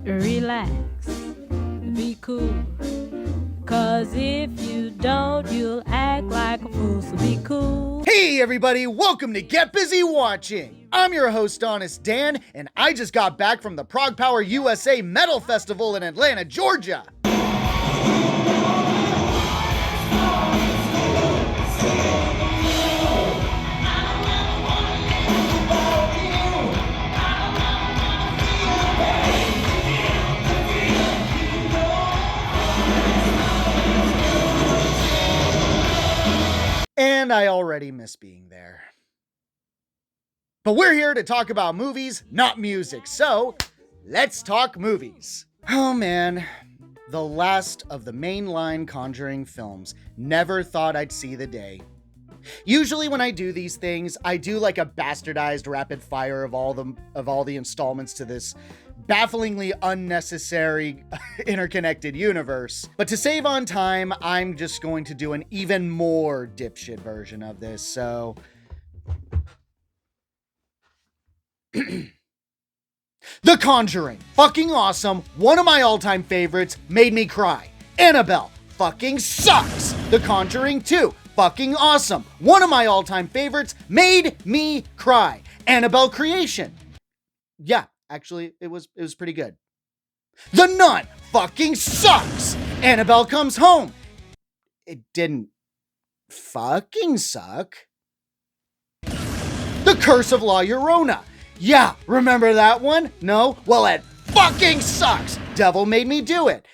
relax, be cool. Cause if you don't, you'll act like a fool, so be cool. Hey everybody, welcome to Get Busy Watching. I'm your host, Honest Dan, and I just got back from the Prog Power USA Metal Festival in Atlanta, Georgia. And I already miss being there. But we're here to talk about movies, not music. So, let's talk movies. Oh man, the last of the mainline Conjuring films. Never thought I'd see the day. Usually when I do these things, I do like a bastardized rapid fire of all the installments to this bafflingly unnecessary interconnected universe. But to save on time, I'm just going to do an even more dipshit version of this, so... The Conjuring. Fucking awesome. One of my all-time favorites. Made me cry. Annabelle. Fucking sucks. The Conjuring 2. Fucking awesome. One of my all-time favorites. Made me cry. Annabelle Creation. Yeah, actually, it was pretty good. The Nun. Fucking sucks. Annabelle Comes Home. It didn't fucking suck. The Curse of La Llorona. Yeah, remember that one? No? Well, it fucking sucks. Devil Made Me Do It.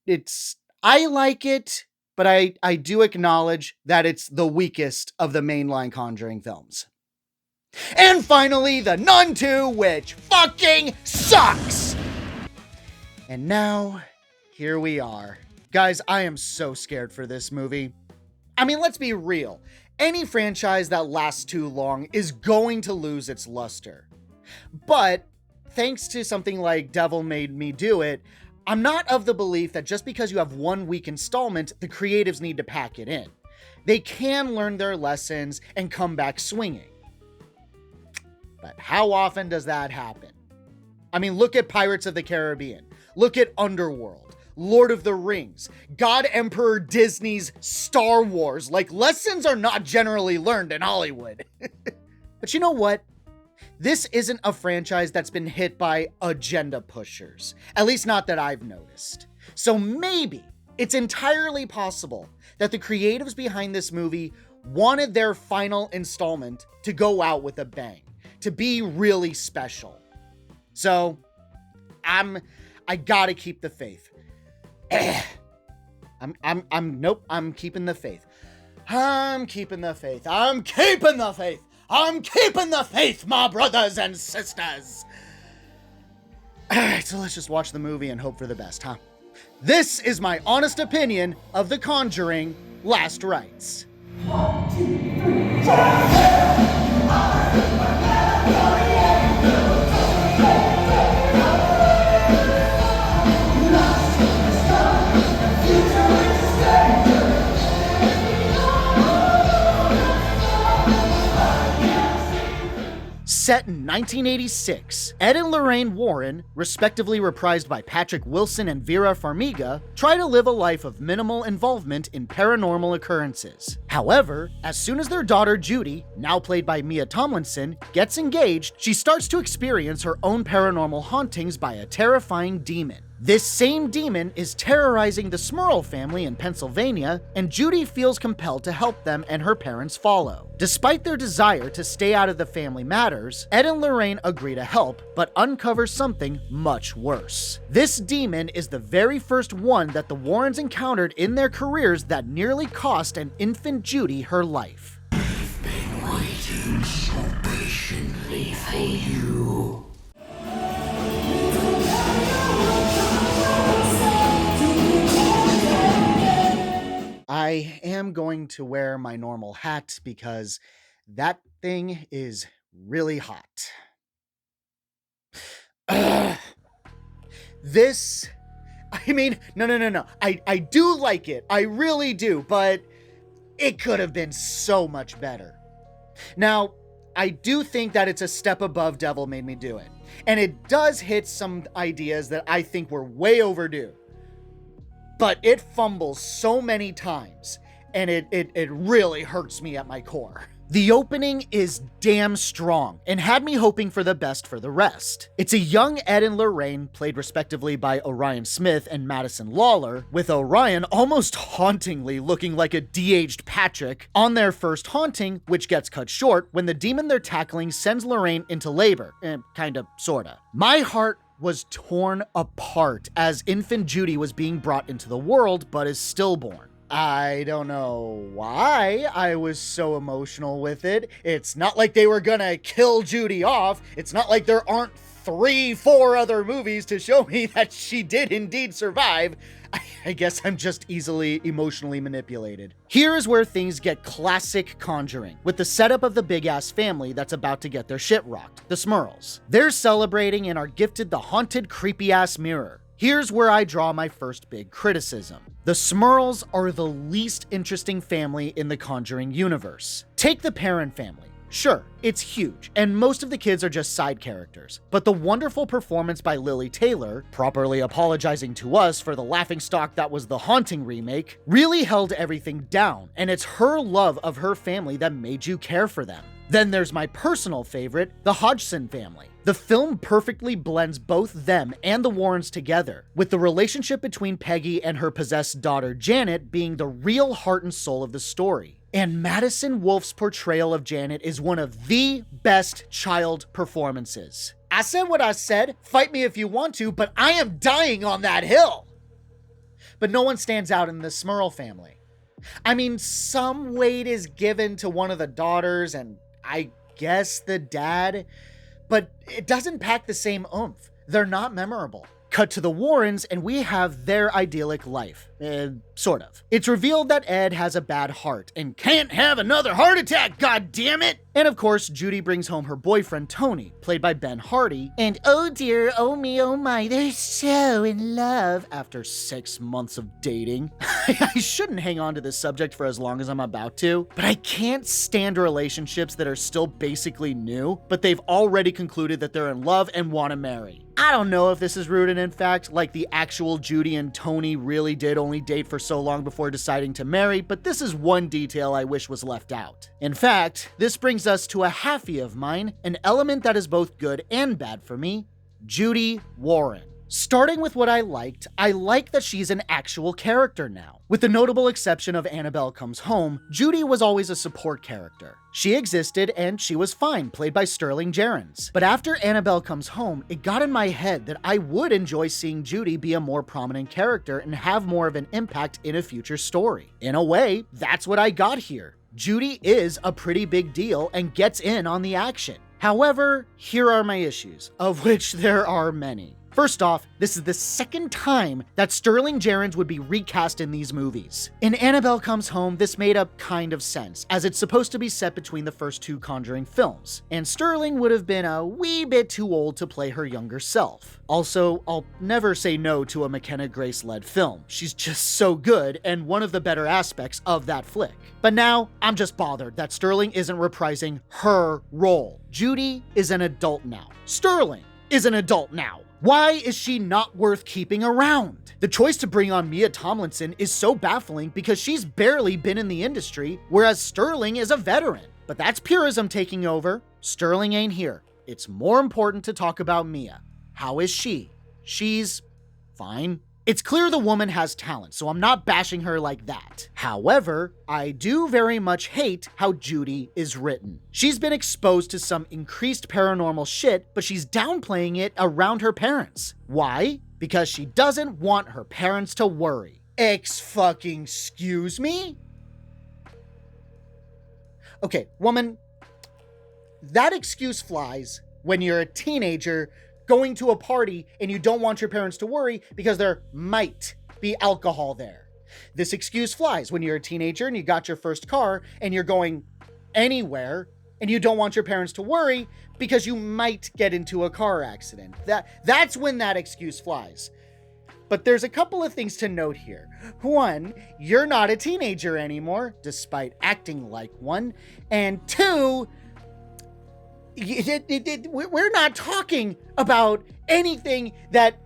It's I like it, but I do acknowledge that it's the weakest of the mainline Conjuring films. And finally, The Nun 2, which fucking sucks. And now, here we are. Guys, I am so scared for this movie. I mean, let's be real. Any franchise that lasts too long is going to lose its luster. But thanks to something like Devil Made Me Do It, I'm not of the belief that just because you have one weak installment, the creatives need to pack it in. They can learn their lessons and come back swinging. But how often does that happen? I mean, look at Pirates of the Caribbean. Look at Underworld. Lord of the Rings, God Emperor Disney's Star Wars. Like, lessons are not generally learned in Hollywood. But you know what? This isn't a franchise that's been hit by agenda pushers. At least not that I've noticed. So maybe it's entirely possible that the creatives behind this movie wanted their final installment to go out with a bang, to be really special. So, I gotta keep the faith. I'm keeping the faith. I'm keeping the faith. I'm keeping the faith. I'm keeping the faith, my brothers and sisters. Alright, so let's just watch the movie and hope for the best, huh? This is my honest opinion of The Conjuring: Last Rites. 1, 2, 3, Set in 1986, Ed and Lorraine Warren, respectively reprised by Patrick Wilson and Vera Farmiga, try to live a life of minimal involvement in paranormal occurrences. However, as soon as their daughter Judy, now played by Mia Tomlinson, gets engaged, she starts to experience her own paranormal hauntings by a terrifying demon. This same demon is terrorizing the Smurl family in Pennsylvania, and Judy feels compelled to help them, and her parents follow. Despite their desire to stay out of the family matters, Ed and Lorraine agree to help, but uncover something much worse. This demon is the very first one that the Warrens encountered in their careers that nearly cost an infant Judy her life. I've been waiting so patiently for you. I am going to wear my normal hat because that thing is really hot. This, no. I do like it. I really do, but it could have been so much better. Now, I do think that it's a step above Devil Made Me Do It. And it does hit some ideas that I think were way overdue. But it fumbles so many times, and it really hurts me at my core. The opening is damn strong and had me hoping for the best for the rest. It's a young Ed and Lorraine, played respectively by Orion Smith and Madison Lawler, with Orion almost hauntingly looking like a de-aged Patrick, on their first haunting, which gets cut short when the demon they're tackling sends Lorraine into labor. Kinda, sorta. My heart was torn apart as infant Judy was being brought into the world but is stillborn. I don't know why I was so emotional with it. It's not like they were gonna kill Judy off. It's not like there aren't 3-4 other movies to show me that she did indeed survive. I guess I'm just easily emotionally manipulated. Here is where things get classic Conjuring, with the setup of the big-ass family that's about to get their shit rocked, the Smurls. They're celebrating and are gifted the haunted, creepy-ass mirror. Here's where I draw my first big criticism. The Smurls are the least interesting family in the Conjuring universe. Take the Perron family. Sure, it's huge, and most of the kids are just side characters, but the wonderful performance by Lily Taylor, properly apologizing to us for the laughingstock that was the Haunting remake, really held everything down, and it's her love of her family that made you care for them. Then there's my personal favorite, the Hodgson family. The film perfectly blends both them and the Warrens together, with the relationship between Peggy and her possessed daughter Janet being the real heart and soul of the story. And Madison Wolfe's portrayal of Janet is one of the best child performances. I said what I said, fight me if you want to, but I am dying on that hill. But no one stands out in the Smurl family. I mean, some weight is given to one of the daughters and I guess the dad, but it doesn't pack the same oomph. They're not memorable. Cut to the Warrens and we have their idyllic life. Sort of. It's revealed that Ed has a bad heart and can't have another heart attack, goddammit! And of course, Judy brings home her boyfriend Tony, played by Ben Hardy, and oh dear, oh me, oh my, they're so in love after 6 months of dating. I shouldn't hang on to this subject for as long as I'm about to, but I can't stand relationships that are still basically new, but they've already concluded that they're in love and want to marry. I don't know if this is rooted in fact, like the actual Judy and Tony really did only date for so long before deciding to marry, but this is one detail I wish was left out. In fact, this brings us to a halfie of mine, an element that is both good and bad for me, Judy Warren. Starting with what I like that she's an actual character now. With the notable exception of Annabelle Comes Home, Judy was always a support character. She existed and she was fine, played by Sterling Jarens. But after Annabelle Comes Home, it got in my head that I would enjoy seeing Judy be a more prominent character and have more of an impact in a future story. In a way, that's what I got here. Judy is a pretty big deal and gets in on the action. However, here are my issues, of which there are many. First off, this is the second time that Sterling Jarens would be recast in these movies. In Annabelle Comes Home, this made up kind of sense, as it's supposed to be set between the first 2 Conjuring films, and Sterling would have been a wee bit too old to play her younger self. Also, I'll never say no to a McKenna Grace-led film. She's just so good, and one of the better aspects of that flick. But now, I'm just bothered that Sterling isn't reprising her role. Judy is an adult now. Sterling is an adult now. Why is she not worth keeping around? The choice to bring on Mia Tomlinson is so baffling because she's barely been in the industry, whereas Sterling is a veteran. But that's purism taking over. Sterling ain't here. It's more important to talk about Mia. How is she? She's fine. It's clear the woman has talent, so I'm not bashing her like that. However, I do very much hate how Judy is written. She's been exposed to some increased paranormal shit, but she's downplaying it around her parents. Why? Because she doesn't want her parents to worry. Excuse me? Okay, woman, that excuse flies when you're a teenager going to a party and you don't want your parents to worry because there might be alcohol there. This excuse flies when you're a teenager and you got your first car and you're going anywhere and you don't want your parents to worry because you might get into a car accident. That's when that excuse flies. But there's a couple of things to note here. One, you're not a teenager anymore, despite acting like one. And two, we're not talking about anything that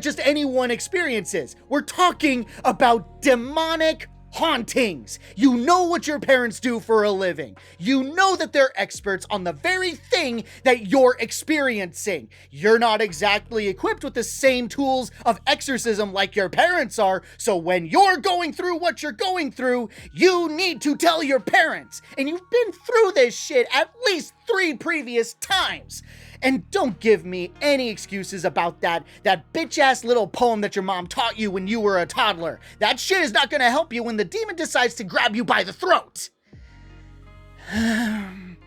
just anyone experiences. We're talking about demonic hauntings. You know what your parents do for a living. You know that they're experts on the very thing that you're experiencing. You're not exactly equipped with the same tools of exorcism like your parents are, so when you're going through what you're going through, you need to tell your parents. And you've been through this shit at least 3 previous times. And don't give me any excuses about that bitch-ass little poem that your mom taught you when you were a toddler. That shit is not gonna help you when the demon decides to grab you by the throat. I'm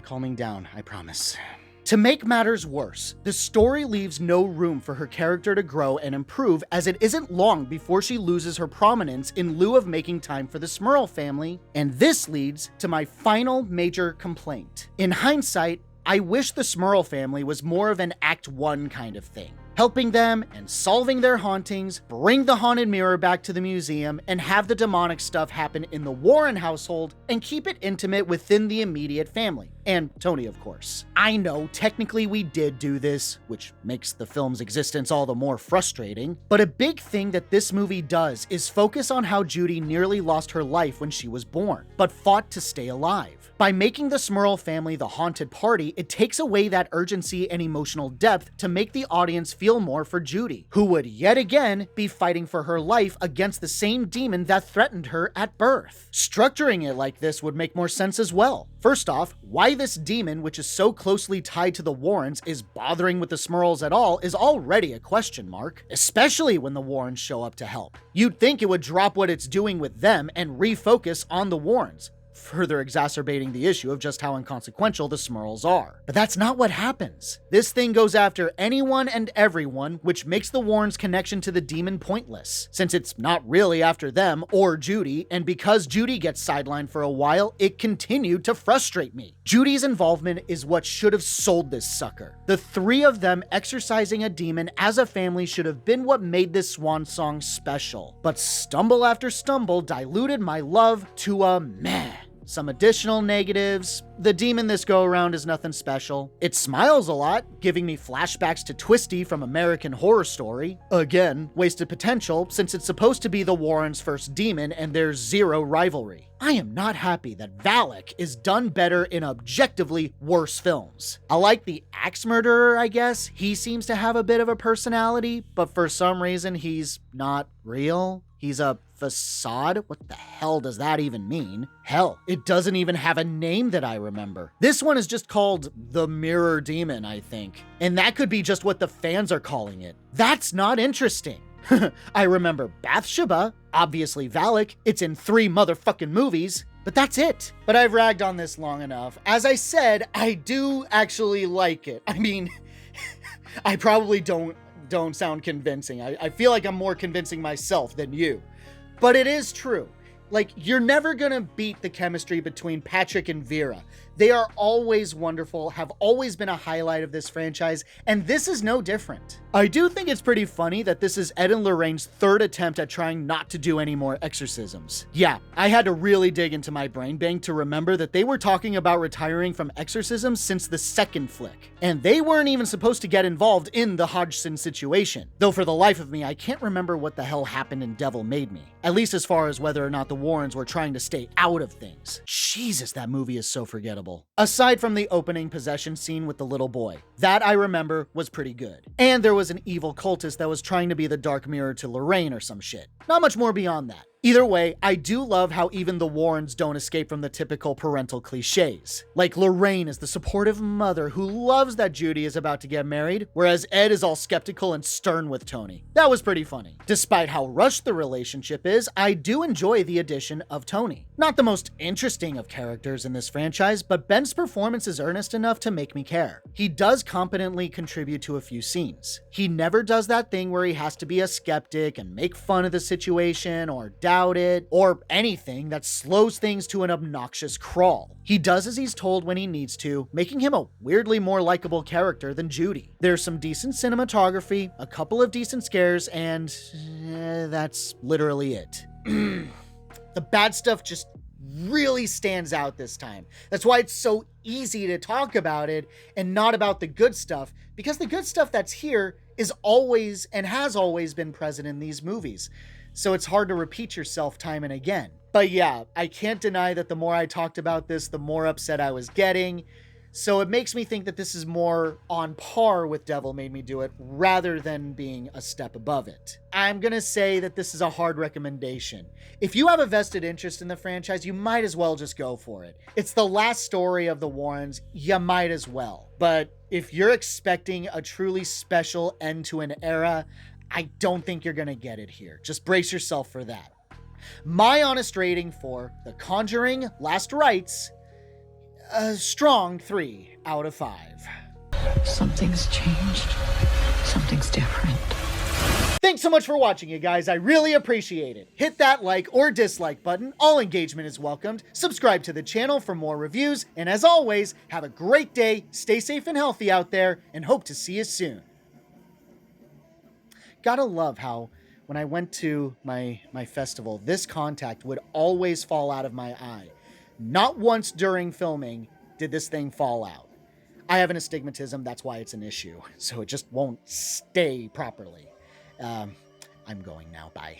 calming down, I promise. To make matters worse, the story leaves no room for her character to grow and improve, as it isn't long before she loses her prominence in lieu of making time for the Smurl family. And this leads to my final major complaint. In hindsight, I wish the Smurl family was more of an Act 1 kind of thing, helping them and solving their hauntings, bring the haunted mirror back to the museum, and have the demonic stuff happen in the Warren household, and keep it intimate within the immediate family. And Tony, of course. I know, technically we did do this, which makes the film's existence all the more frustrating, but a big thing that this movie does is focus on how Judy nearly lost her life when she was born, but fought to stay alive. By making the Smurl family the haunted party, it takes away that urgency and emotional depth to make the audience feel more for Judy, who would yet again be fighting for her life against the same demon that threatened her at birth. Structuring it like this would make more sense as well. First off, why this demon, which is so closely tied to the Warrens, is bothering with the Smurls at all is already a question mark, especially when the Warrens show up to help. You'd think it would drop what it's doing with them and refocus on the Warrens, further exacerbating the issue of just how inconsequential the Smurls are. But that's not what happens. This thing goes after anyone and everyone, which makes the Warrens' connection to the demon pointless, since it's not really after them or Judy, and because Judy gets sidelined for a while, it continued to frustrate me. Judy's involvement is what should have sold this sucker. The 3 of them exorcising a demon as a family should have been what made this swan song special, but stumble after stumble diluted my love to a meh. Some additional negatives. The demon this go around is nothing special. It smiles a lot, giving me flashbacks to Twisty from American Horror Story. Again, wasted potential since it's supposed to be the Warrens' first demon and there's 0 rivalry. I am not happy that Valak is done better in objectively worse films. I like the axe murderer, I guess. He seems to have a bit of a personality, but for some reason he's not real. He's a facade? What the hell does that even mean? Hell, it doesn't even have a name that I remember. This one is just called the Mirror Demon, I think. And that could be just what the fans are calling it. That's not interesting. I remember Bathsheba, obviously Valak, it's in 3 motherfucking movies, but that's it. But I've ragged on this long enough. As I said, I do actually like it. I mean, I probably don't sound convincing. I feel like I'm more convincing myself than you. But it is true. Like, you're never gonna beat the chemistry between Patrick and Vera. They are always wonderful, have always been a highlight of this franchise, and this is no different. I do think it's pretty funny that this is Ed and Lorraine's 3rd attempt at trying not to do any more exorcisms. Yeah, I had to really dig into my brain bank to remember that they were talking about retiring from exorcisms since the 2nd flick, and they weren't even supposed to get involved in the Hodgson situation. Though for the life of me, I can't remember what the hell happened in Devil Made Me, at least as far as whether or not the Warrens were trying to stay out of things. Jesus, that movie is so forgettable. Aside from the opening possession scene with the little boy, that I remember was pretty good. And there was an evil cultist that was trying to be the dark mirror to Lorraine or some shit. Not much more beyond that. Either way, I do love how even the Warrens don't escape from the typical parental cliches. Like Lorraine is the supportive mother who loves that Judy is about to get married, whereas Ed is all skeptical and stern with Tony. That was pretty funny. Despite how rushed the relationship is, I do enjoy the addition of Tony. Not the most interesting of characters in this franchise, but Ben's performance is earnest enough to make me care. He does competently contribute to a few scenes. He never does that thing where he has to be a skeptic and make fun of the situation or doubt it, or anything that slows things to an obnoxious crawl. He does as he's told when he needs to, making him a weirdly more likable character than Judy. There's some decent cinematography, a couple of decent scares, and that's literally it. The bad stuff just really stands out this time. That's why it's so easy to talk about it and not about the good stuff, because the good stuff that's here is always and has always been present in these movies. So it's hard to repeat yourself time and again. But yeah, I can't deny that the more I talked about this, the more upset I was getting. So it makes me think that this is more on par with Devil Made Me Do It rather than being a step above it. I'm gonna say that this is a hard recommendation. If you have a vested interest in the franchise, you might as well just go for it. It's the last story of the Warrens, you might as well. But if you're expecting a truly special end to an era, I don't think you're gonna get it here. Just brace yourself for that. My honest rating for The Conjuring Last Rites, a strong 3 out of 5. Something's changed. Something's different. Thanks so much for watching, you guys. I really appreciate it. Hit that like or dislike button. All engagement is welcomed. Subscribe to the channel for more reviews. And as always, have a great day. Stay safe and healthy out there, and hope to see you soon. Gotta love how when I went to my festival, this contact would always fall out of my eye. Not once during filming did this thing fall out. I have an astigmatism, that's why it's an issue. So it just won't stay properly. I'm going now, bye.